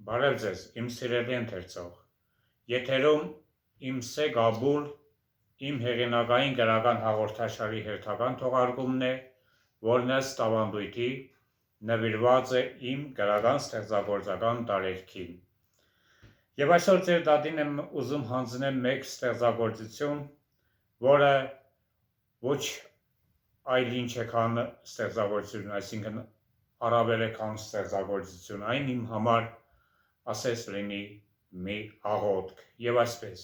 Բարև ձեզ, իմ սիրելի ընթերցող, եթերում իմ Սեգ Աբուլ, իմ հեղինակային գրական հաղորդաշարի հերթական թողարկումն է, որն ըստ ավանդույթի նվիրված է իմ գրական ստեղծագործական տարերքին։ Եվ այսօր ձեր դատին եմ ուզում հանձնել մեկ ստեղծագործություն, որը ոչ այլ ինչ է քան ստեղծագործություն, այսինքն առավել է քան ստեղծագործություն, այն իմ համար ասես լինի մի աղոթք եւ այսպես.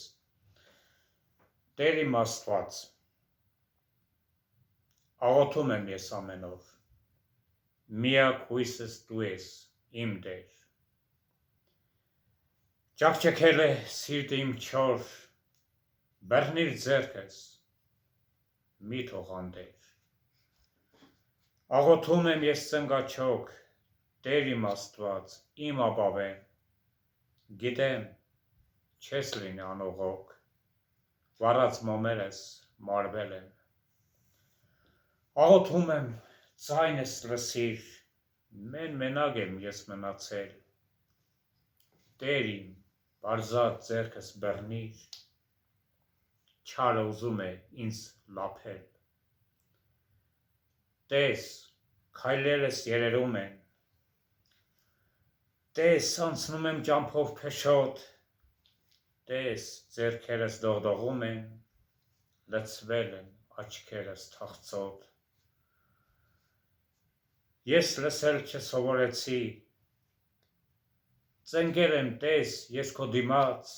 Տեր իմ Աստված, աղոթում եմ ես ամենով, միակ հույսս դու ես, իմ Տեր։ Ճաքճքել է սիրտը իմ չոր, բռնիր ձեռքս, մի թող անտեր։ Աղոթում եմ ես ծնկաչոք, Տեր իմ Աստված, իմ ապավեն, գիտեմ, չես լինի անողոք, վառած մոմերս մարվել են։ Աղոթում եմ, ձայնս լսիր, մենակ եմ ես մնացել, Տեր իմ, պարզած ձեռքս բռնիր, չարը ուզում է ինձ լափել։ Տես, քայլերս երերում են, տես, անցնում եմ ճամփով փշոտ, տես, ձեռքերս դողդողում են, լցվել են աչքերս թախծոտ։ Ես լսել չսովորեցի, ծնկել եմ տես, ես քո դիմաց,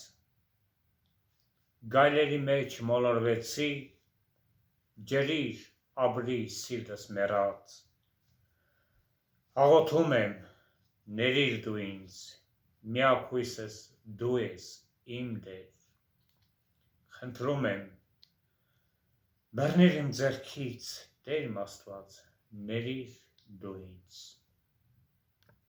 գայլերի մեջ մոլորվեցի, ջրիր, ապրի սիրտս մեռած։ Աղոթում եմ, ներիր դու ինձ, միակ հույսս դու ես, իմ Տեր։ Խնդրում եմ, բռնիր իմ ձեռքից, Տեր իմ Աստված, ներիր դու ինձ։